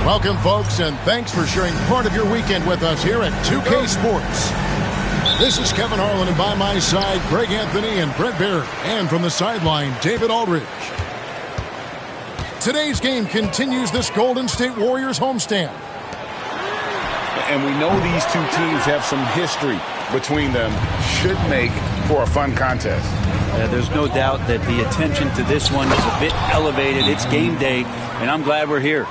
Welcome, folks, and thanks for sharing part of your weekend with us here at 2K Sports. This is Kevin Harlan, and by my side, Greg Anthony and Brett Baird. And from the sideline, David Aldridge. Today's game continues this Golden State Warriors homestand. And we know these two teams have some history between them. Should make for a fun contest. There's no doubt that the attention to this one is a bit elevated. It's game day, and I'm glad we're here.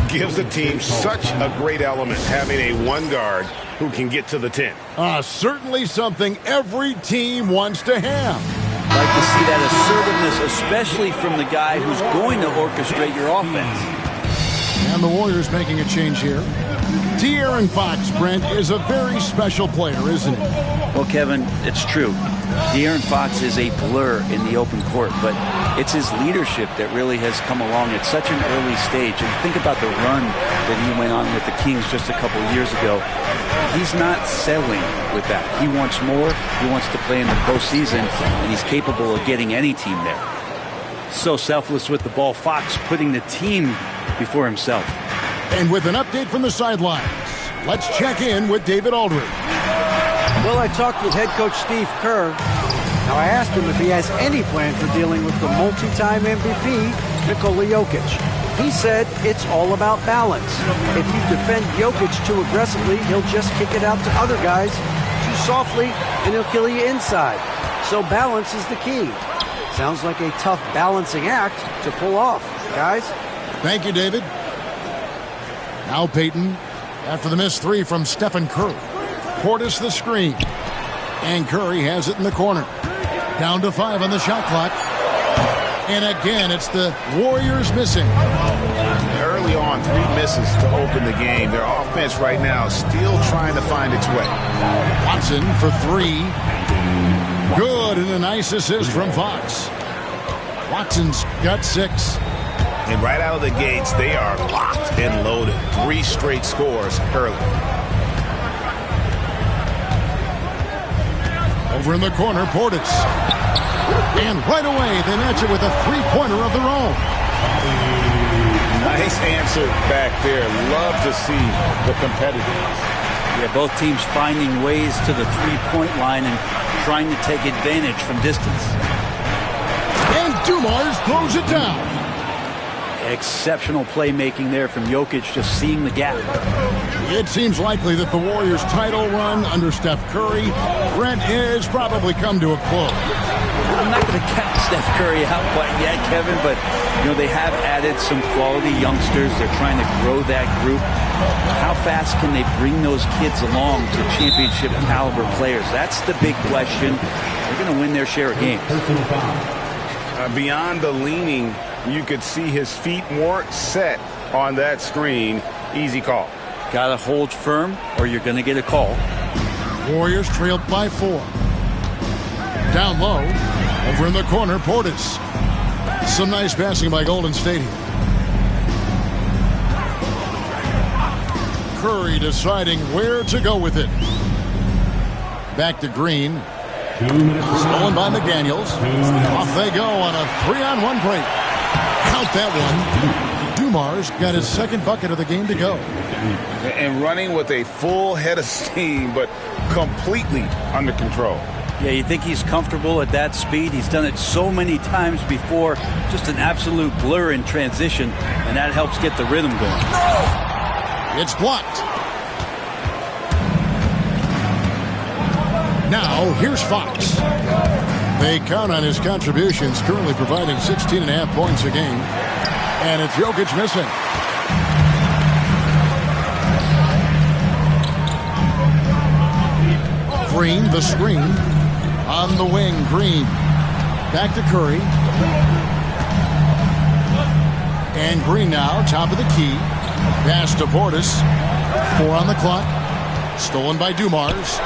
Gives the team such a great element having a one guard who can get to the 10. Certainly something every team wants to have. Like to see that assertiveness, especially from the guy who's going to orchestrate your offense. And the Warriors making a change here. De'Aaron Fox, Brent, is a very special player, isn't he? Well, Kevin, it's true. De'Aaron Fox is a blur in the open court, but it's his leadership that really has come along at such an early stage. And think about the run that he went on with the Kings just a couple years ago. He's not settling with that. He wants more. He wants to play in the postseason, and he's capable of getting any team there. So selfless with the ball. Fox putting the team before himself. And with an update from the sidelines, let's check in with David Aldridge. Well, I talked with head coach Steve Kerr. Now, I asked him if he has any plan for dealing with the multi-time MVP, Nikola Jokic. He said it's all about balance. If you defend Jokic too aggressively, he'll just kick it out to other guys too softly, and he'll kill you inside. So balance is the key. Sounds like a tough balancing act to pull off, guys. Thank you, David. Now Peyton, after the missed three from Stephen Curry. Portis the screen. And Curry has it in the corner. Down to 5 on the shot clock. And again, it's the Warriors missing. Early on, 3 misses to open the game. Their offense right now still trying to find its way. Watson for 3. Good, and a nice assist from Fox. Watson's got 6. And right out of the gates, they are locked and loaded. 3 straight scores early. Over in the corner, Portis. And right away, they match it with a three-pointer of their own. Nice answer back there. Love to see the competitiveness. Yeah, both teams finding ways to the three-point line and trying to take advantage from distance. And Dumars throws it down. Exceptional playmaking there from Jokic, just seeing the gap. It seems likely that the Warriors' title run under Steph Curry, Brent, is probably come to a close. I'm not going to count Steph Curry out quite yet, Kevin, but they have added some quality youngsters. They're trying to grow that group. How fast can they bring those kids along to championship caliber players? That's the big question. They're going to win their share of games. Beyond the leaning, you could see his feet weren't set on that screen. Easy call. Got to hold firm or you're going to get a call. Warriors trailed by 4. Down low. Over in the corner, Portis. Some nice passing by Golden State here. Curry deciding where to go with it. Back to Green. Stolen by McDaniels. Off they go on a 3-on-1 break. Count that one. Dumars got his second bucket of the game to go. And running with a full head of steam, but completely under control. Yeah, you think he's comfortable at that speed. He's done it so many times before. Just an absolute blur in transition, and that helps get the rhythm going. It's blocked. Now, here's Fox. They count on his contributions, currently providing 16.5 points a game. And it's Jokic missing. Green, the screen. On the wing, Green. Back to Curry. And Green now, top of the key. Pass to Portis. 4 on the clock. Stolen by Dumars.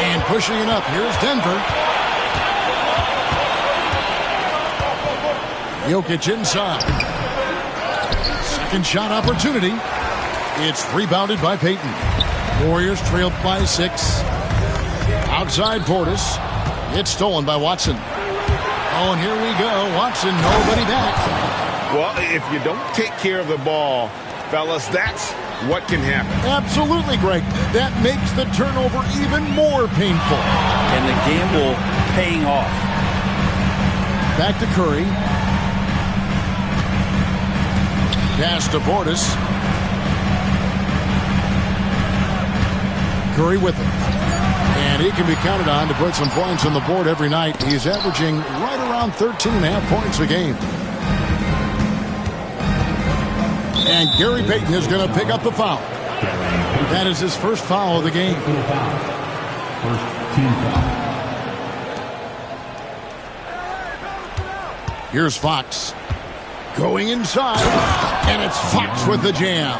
And pushing it up. Here's Denver. Jokic inside. Second shot opportunity. It's rebounded by Payton. Warriors trailed by 6. Outside Portis. It's stolen by Watson. Oh, and here we go. Watson, nobody back. Well, if you don't take care of the ball, fellas, that's what can happen. Absolutely, Greg. That makes the turnover even more painful. And the gamble paying off. Back to Curry. Pass to Portis. Curry with it. And he can be counted on to put some points on the board every night. He's averaging right around 13.5 points a game. And Gary Payton is going to pick up the foul. That is his first foul of the game. First team foul. Here's Fox. Going inside. And it's Fox with the jam.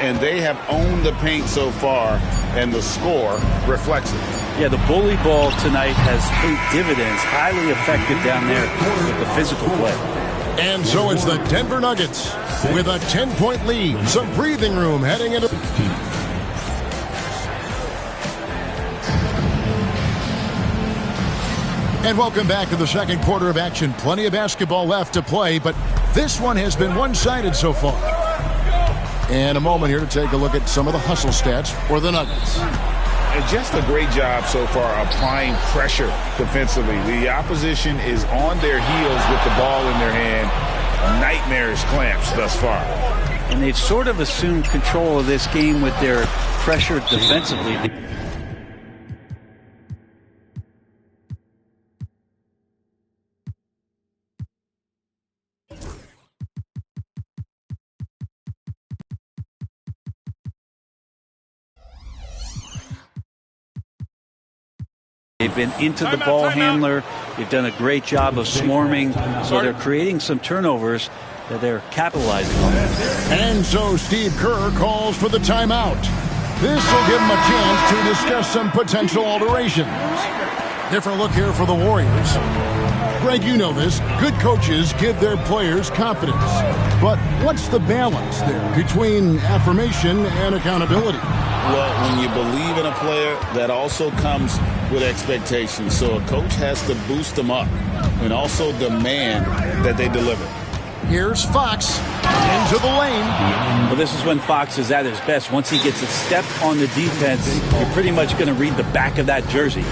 And they have owned the paint so far, and the score reflects it. Yeah, the bully ball tonight has paid dividends. Highly effective down there with the physical play. And so it's the Denver Nuggets with a 10-point lead. Some breathing room heading into... And welcome back to the second quarter of action. Plenty of basketball left to play, but this one has been one-sided so far. And a moment here to take a look at some of the hustle stats for the Nuggets. And just a great job so far applying pressure defensively. The opposition is on their heels with the ball in their hand. Nightmarish clamps thus far. And they've sort of assumed control of this game with their pressure defensively. They've been into the ball handler. They've done a great job of swarming. So they're creating some turnovers that they're capitalizing on. And so Steve Kerr calls for the timeout. This will give him a chance to discuss some potential alterations. Different look here for the Warriors. Greg, you know this. Good coaches give their players confidence. But what's the balance there between affirmation and accountability? Well, when you believe in a player, that also comes with expectations. So a coach has to boost them up and also demand that they deliver. Here's Fox into the lane. Well, this is when Fox is at his best. Once he gets a step on the defense, you're pretty much going to read the back of that jersey.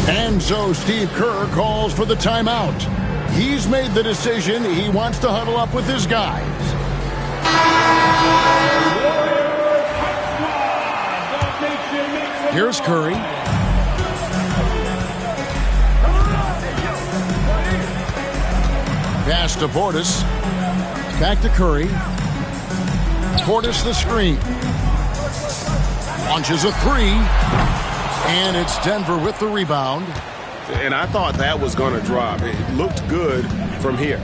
And so Steve Kerr calls for the timeout. He's made the decision. He wants to huddle up with his guys. Here's Curry. Pass to Portis. Back to Curry. Portis the screen. Launches a three. And it's Denver with the rebound. And I thought that was going to drop. It looked good from here.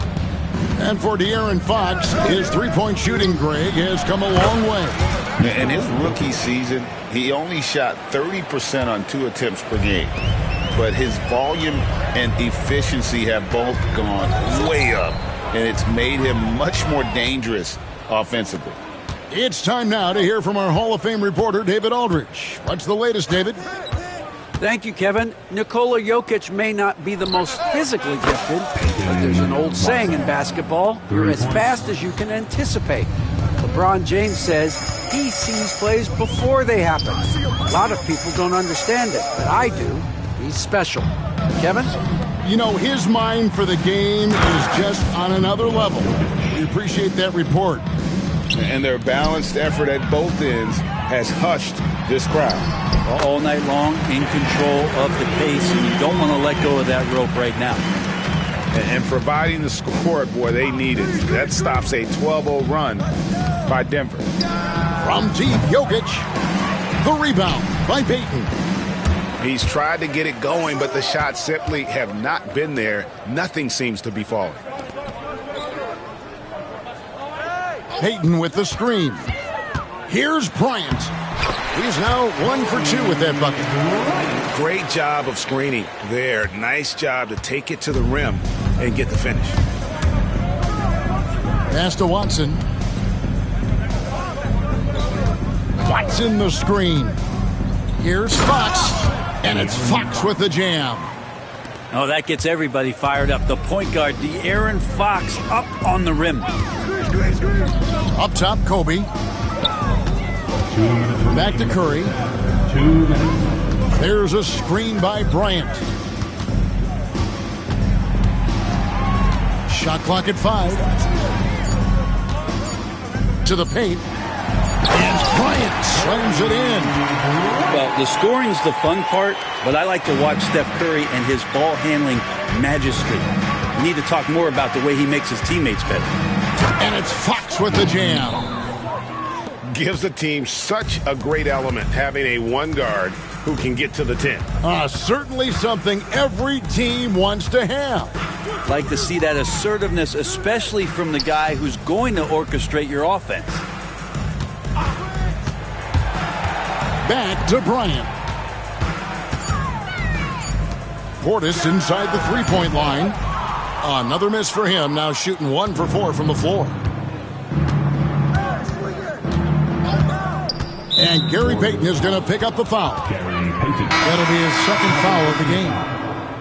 And for De'Aaron Fox, his three-point shooting, Greg, has come a long way. In his rookie season, he only shot 30% on 2 attempts per game. But his volume and efficiency have both gone way up. And it's made him much more dangerous offensively. It's time now to hear from our Hall of Fame reporter, David Aldridge. What's the latest, David? Thank you, Kevin. Nikola Jokic may not be the most physically gifted, but there's an old saying in basketball, you're as fast as you can anticipate. LeBron James says he sees plays before they happen. A lot of people don't understand it, but I do. He's special. Kevin? You know, his mind for the game is just on another level. We appreciate that report. And their balanced effort at both ends has hushed this crowd. All night long, in control of the pace, and you don't want to let go of that rope right now. And providing the support, boy, they need it. That stops a 12-0 run by Denver. From deep, Jokic. The rebound by Payton. He's tried to get it going, but the shots simply have not been there. Nothing seems to be falling. Payton with the screen. Here's Bryant. He's now 1 for 2 with that bucket. Great job of screening there. Nice job to take it to the rim and get the finish. Pass to Watson. Watson the screen. Here's Fox. And it's Fox with the jam. Oh, that gets everybody fired up. The point guard, De'Aaron Fox, up on the rim. Up top, Kobe. Back to Curry. 2 minutes. There's a screen by Bryant. Shot clock at 5. To the paint. And Bryant slams it in. Well, the scoring's the fun part, but I like to watch Steph Curry and his ball handling magistry. We need to talk more about the way he makes his teammates better. And it's Fox with the jam. Gives the team such a great element, having a one guard who can get to the 10. Certainly something every team wants to have. Like to see that assertiveness, especially from the guy who's going to orchestrate your offense. Back to Bryant. Portis inside the three-point line. Another miss for him, now shooting 1 for 4 from the floor. And Gary Payton is going to pick up the foul. That'll be his second foul of the game.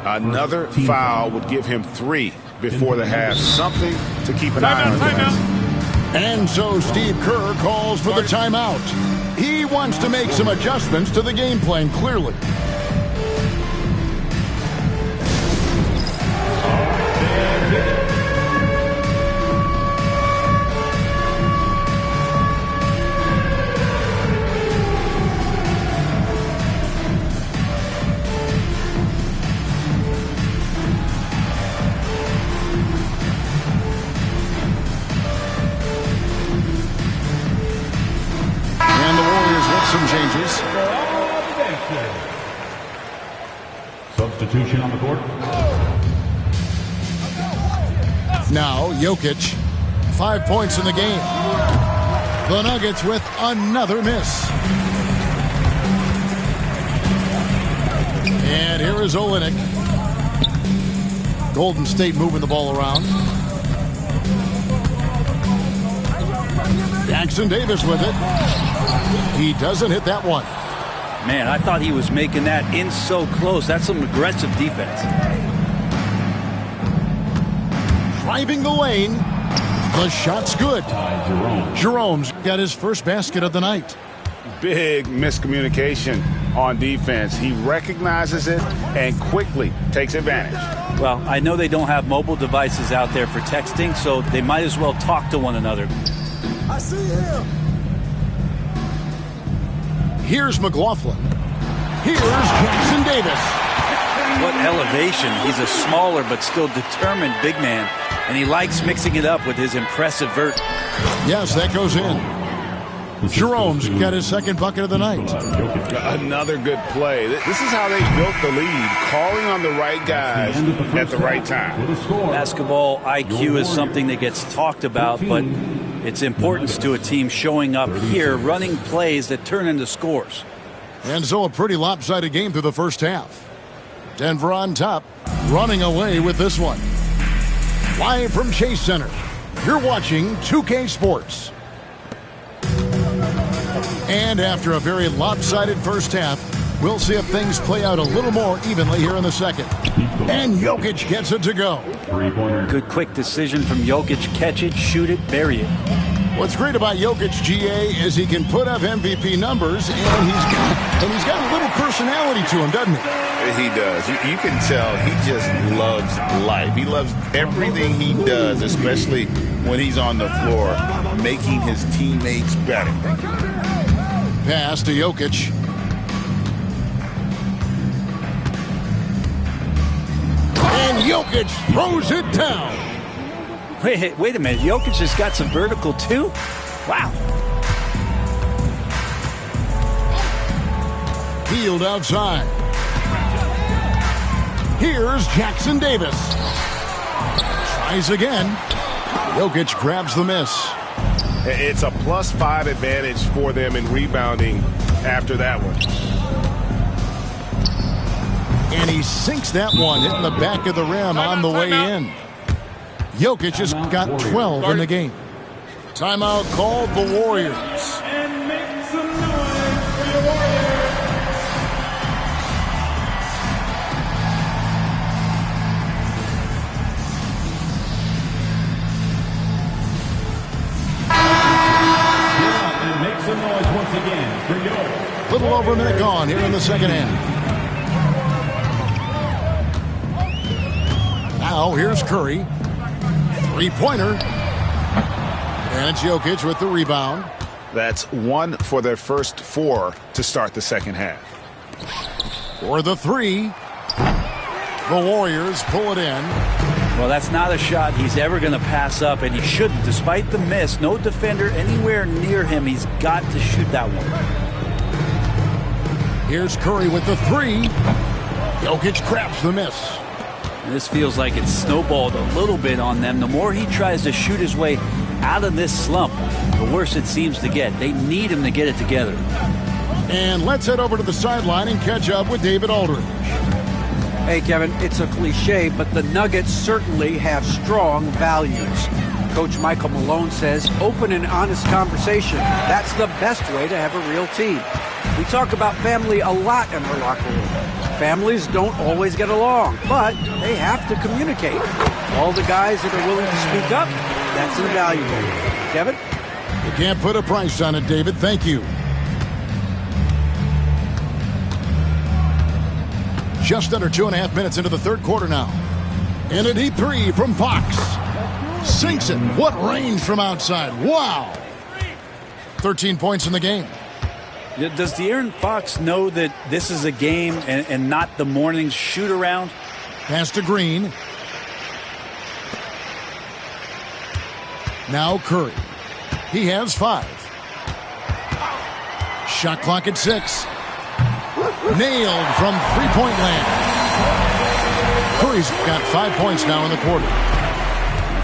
Another foul would give him 3 before the half. Something to keep an eye on. And so Steve Kerr calls for the timeout. He wants to make some adjustments to the game plan, clearly. Some changes. Substitution on the court. Now Jokic, 5 points in the game. The Nuggets with another miss. And here is Olynyk. Golden State moving the ball around. Jackson Davis with it. He doesn't hit that one. Man, I thought he was making that in so close. That's some aggressive defense. Driving the lane. The shot's good. Jerome's got his first basket of the night. Big miscommunication on defense. He recognizes it and quickly takes advantage. Well, I know they don't have mobile devices out there for texting, so they might as well talk to one another. I see him. Here's McLaughlin. Here's Jackson Davis. What elevation. He's a smaller but still determined big man, and he likes mixing it up with his impressive vert. Yes, that goes in. Jerome's got his second bucket of the night. Another good play. This is how they built the lead, calling on the right guys at the right time. Basketball IQ is something that gets talked about, but its importance to a team showing up here, running plays that turn into scores. And so a pretty lopsided game through the first half. Denver on top, running away with this one. Live from Chase Center, you're watching 2K Sports. And after a very lopsided first half, we'll see if things play out a little more evenly here in the second. And Jokic gets it to go. Good quick decision from Jokic. Catch it, shoot it, bury it. What's great about Jokic, GA, is he can put up MVP numbers, and he's got a little personality to him, doesn't he? He does. You can tell he just loves life. He loves everything he does, especially when he's on the floor, making his teammates better. Pass to Jokic. And Jokic throws it down. Wait a minute. Jokic has got some vertical, too? Wow. Field outside. Here's Jackson Davis. Tries again. Jokic grabs the miss. It's a +5 advantage for them in rebounding after that one. And he sinks that one, hitting the back of the rim on the way in. Jokic has got 12 in the game. Timeout called the Warriors. And make some noise for your Warriors. Get up and make some noise once again for your Little over a minute gone here in the second half. Now here's Curry. Three-pointer. And it's Jokic with the rebound. That's 1 for their first 4 to start the second half. For the three. The Warriors pull it in. Well, that's not a shot he's ever going to pass up, and he shouldn't. Despite the miss, no defender anywhere near him. He's got to shoot that one. Here's Curry with the three. Jokic craps the miss. And this feels like it's snowballed a little bit on them. The more he tries to shoot his way out of this slump, the worse it seems to get. They need him to get it together. And let's head over to the sideline and catch up with David Aldridge. Hey, Kevin, it's a cliche, but the Nuggets certainly have strong values. Coach Michael Malone says open and honest conversation. That's the best way to have a real team. We talk about family a lot in our locker room. Families don't always get along, but they have to communicate. All the guys that are willing to speak up, that's invaluable. Kevin? You can't put a price on it, David. Thank you. Just under 2.5 minutes into the third quarter now. And a deep three from Fox. Sinks it. What range from outside. Wow. 13 points in the game. Does De'Aaron Fox know that this is a game and not the morning's shoot-around? Pass to Green. Now Curry. He has 5. Shot clock at 6. Nailed from three-point land. Curry's got 5 points now in the quarter.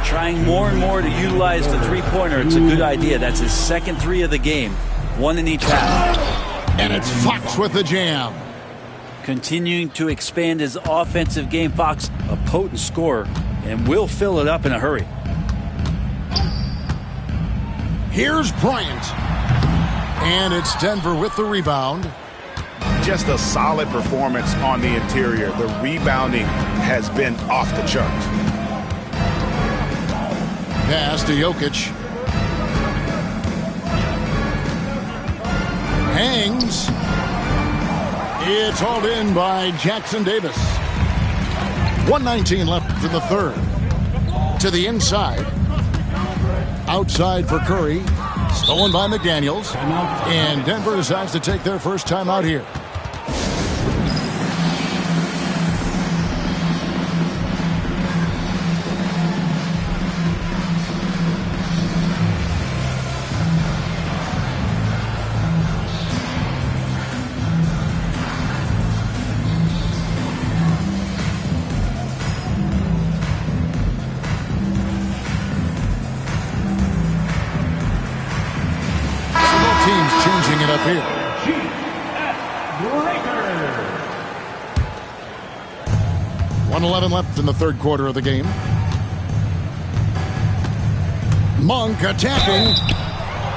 Trying more and more to utilize the three-pointer. It's a good idea. That's his second 3 of the game. 1 in each half. And it's Fox with the jam. Continuing to expand his offensive game. Fox, a potent scorer, and will fill it up in a hurry. Here's Bryant. And it's Denver with the rebound. Just a solid performance on the interior. The rebounding has been off the charts. Pass to Jokic. Hangs. It's hauled in by Jackson Davis. 1:19 left in the third. To the inside. Outside for Curry. Stolen by McDaniels. And Denver decides to take their first time out here. Changing it up here. 1:11 left in the third quarter of the game. Monk attacking.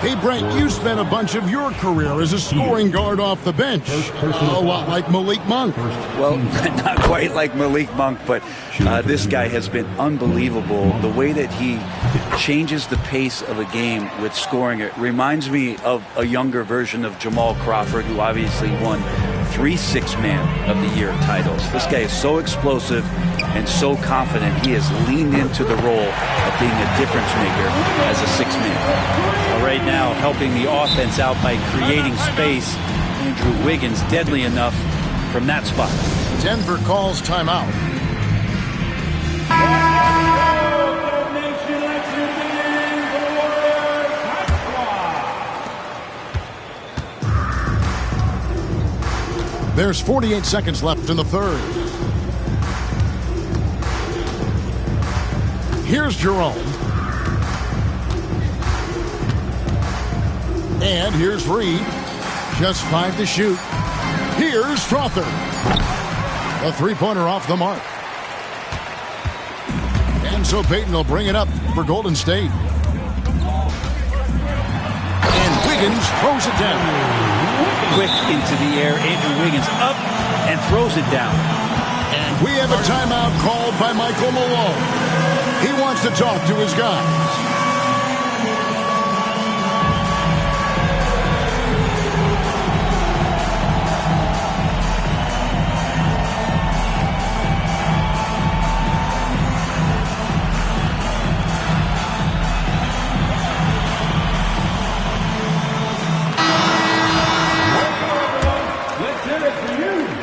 Hey, Brent, you spent a bunch of your career as a scoring guard off the bench. A lot like Malik Monk. Well, not quite like Malik Monk, but this guy has been unbelievable. The way that he changes the pace of a game with scoring, it reminds me of a younger version of Jamal Crawford, who obviously won 3 Six-Man of the Year titles. This guy is so explosive and so confident. He has leaned into the role of being a difference maker as a six-man. Right now, helping the offense out by creating space. Andrew Wiggins, deadly enough from that spot. Denver calls timeout. There's 48 seconds left in the third. Here's Jerome. And here's Reed. Just 5 to shoot. Here's Strother. A three-pointer off the mark. And so Payton will bring it up for Golden State. And Wiggins throws it down. Quick into the air. Andrew Wiggins up and throws it down. And we have a timeout called by Michael Malone. He wants to talk to his guys.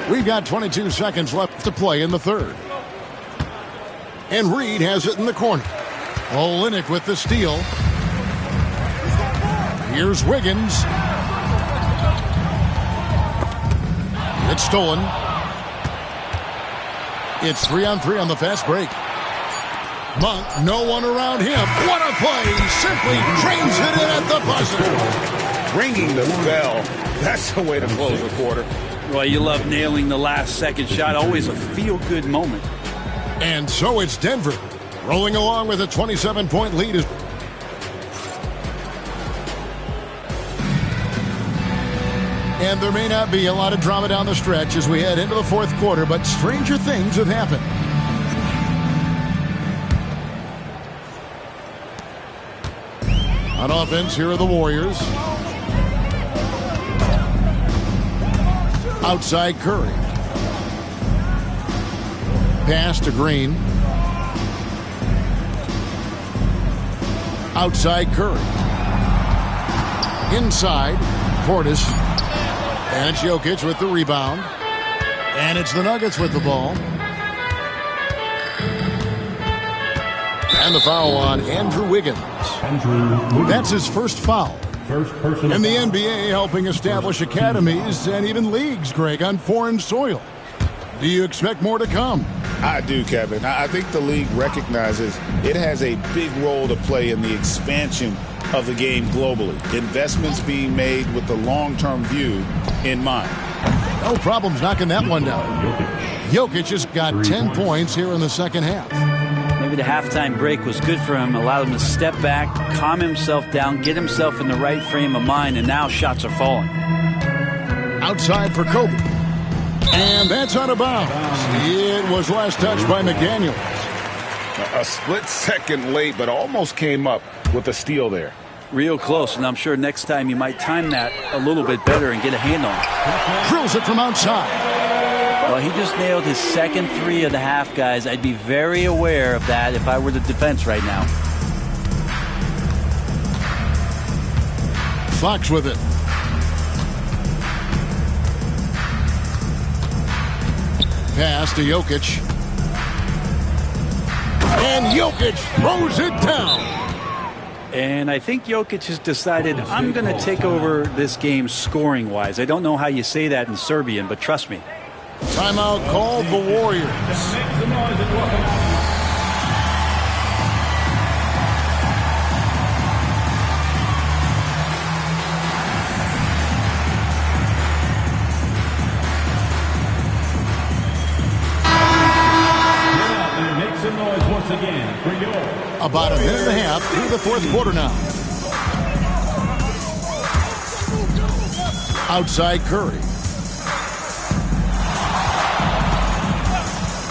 We've got 22 seconds left to play in the third. And Reed has it in the corner. Olynyk with the steal. Here's Wiggins. It's stolen. It's 3-on-3 on the fast break. Monk, no one around him. What a play! Simply trains it in at the buzzer. Ringing the bell. That's the way to close the quarter. Well, you love nailing the last second shot. Always a feel-good moment. And so it's Denver rolling along with a 27-point lead. And there may not be a lot of drama down the stretch as we head into the fourth quarter, but stranger things have happened. On offense, here are the Warriors. Outside Curry. Pass to Green. Outside Curry. Inside, Portis. And it's Jokic with the rebound. And it's the Nuggets with the ball. And the foul on Andrew Wiggins. That's his first foul. And the NBA helping establish academies and even leagues, Greg, on foreign soil. Do you expect more to come? I do, Kevin. I think the league recognizes it has a big role to play in the expansion of the game globally. Investments being made with the long-term view in mind. No problems knocking that one down. Jokic just got 10 points here in the second half. Maybe the halftime break was good for him, allowed him to step back, calm himself down, get himself in the right frame of mind, and now shots are falling. Outside for Kobe. And that's out of bounds. It was last touched by McDaniels. A split second late, but almost came up with a steal there. Real close, and I'm sure next time you might time that a little bit better and get a hand on it. Drills it from outside. Well, he just nailed his second three of the half, guys. I'd be very aware of that if I were the defense right now. Fox with it. Pass to Jokic. And Jokic throws it down. And I think Jokic has decided, I'm going to take over this game scoring-wise. I don't know how you say that in Serbian, but trust me. Timeout called the Warriors. Make some noise once again for your About a minute and a half through the fourth quarter now. outside Curry.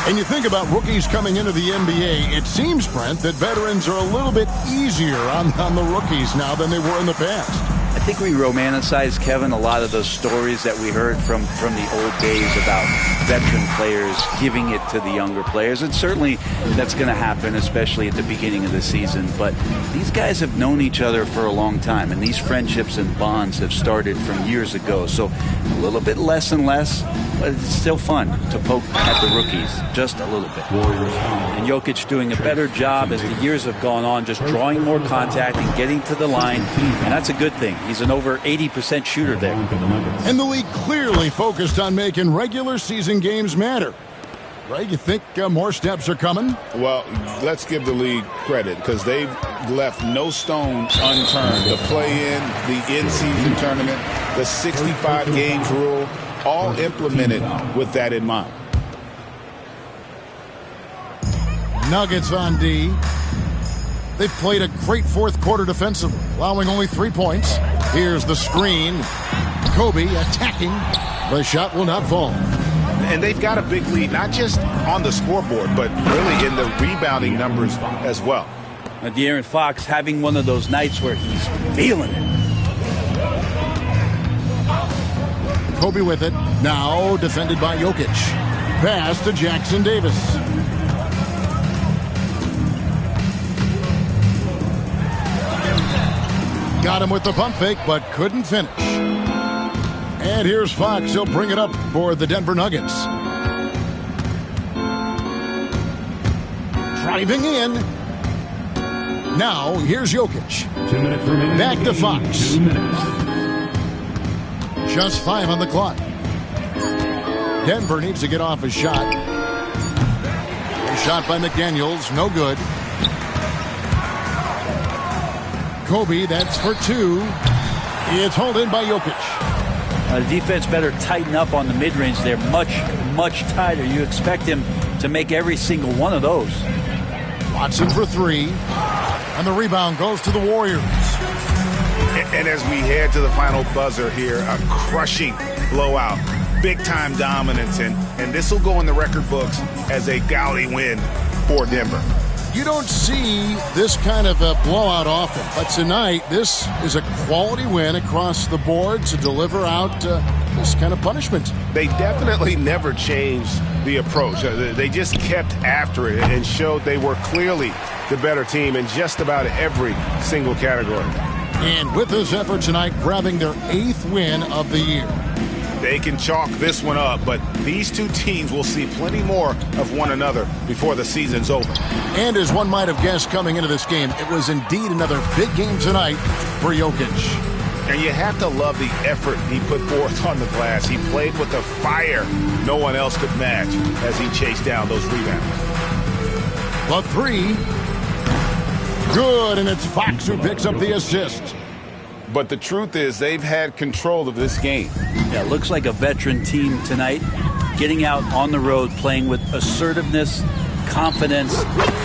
And you think about rookies coming into the NBA, it seems, Brent, that veterans are a little bit easier on the rookies now than they were in the past. I think we romanticize, Kevin, a lot of those stories that we heard from the old days about veteran players giving it to the younger players. And certainly that's going to happen, especially at the beginning of the season. But these guys have known each other for a long time, and these friendships and bonds have started from years ago. So a little bit less and less, but it's still fun to poke at the rookies, just a little bit. And Jokic doing a better job as the years have gone on, just drawing more contact and getting to the line. And that's a good thing. He's an over 80% shooter there. And the league clearly focused on making regular season games matter. Greg, you think more steps are coming? Well, let's give the league credit because they've left no stone unturned. The play-in, the in-season tournament, the 65 games rule, all implemented with that in mind. Nuggets on D. They've played a great fourth quarter defensively, allowing only 3 points. Here's the screen. Kobe attacking. The shot will not fall. And they've got a big lead, not just on the scoreboard, but really in the rebounding numbers as well. De'Aaron Fox having one of those nights where he's feeling it. Kobe with it. Now defended by Jokic. Pass to Jackson Davis. Got him with the pump fake, but couldn't finish. And here's Fox. He'll bring it up for the Denver Nuggets. Driving in. Now, here's Jokic. 2 minutes remaining. Back to Fox. 2 minutes. Just 5 on the clock. Denver needs to get off a shot. A shot by McDaniels. No good. Kobe, that's for 2. It's hauled in by Jokic. The defense better tighten up on the mid-range. They're much, much tighter. You expect him to make every single one of those. Watson for 3. And the rebound goes to the Warriors. And as we head to the final buzzer here, a crushing blowout. Big-time dominance. And this will go in the record books as a gaudy win for Denver. You don't see this kind of a blowout often, but tonight this is a quality win across the board to deliver out this kind of punishment. They definitely never changed the approach. They just kept after it and showed they were clearly the better team in just about every single category. And with this effort tonight, grabbing their 8th win of the year. They can chalk this one up, but these two teams will see plenty more of one another before the season's over. And as one might have guessed coming into this game, it was indeed another big game tonight for Jokic. And you have to love the effort he put forth on the glass. He played with a fire no one else could match as he chased down those rebounds. The 3. Good, and it's Fox who picks up the assist. But the truth is they've had control of this game. Yeah, looks like a veteran team tonight, getting out on the road, playing with assertiveness, confidence,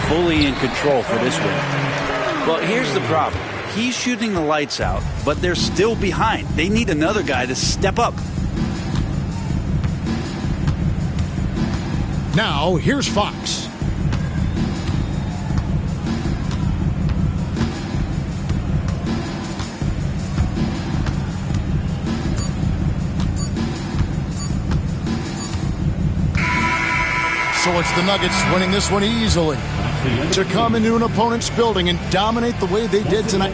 fully in control for this win. Well, here's the problem. He's shooting the lights out, but they're still behind. They need another guy to step up. Now, here's Fox. So it's the Nuggets winning this one easily to come into an opponent's building and dominate the way they did tonight.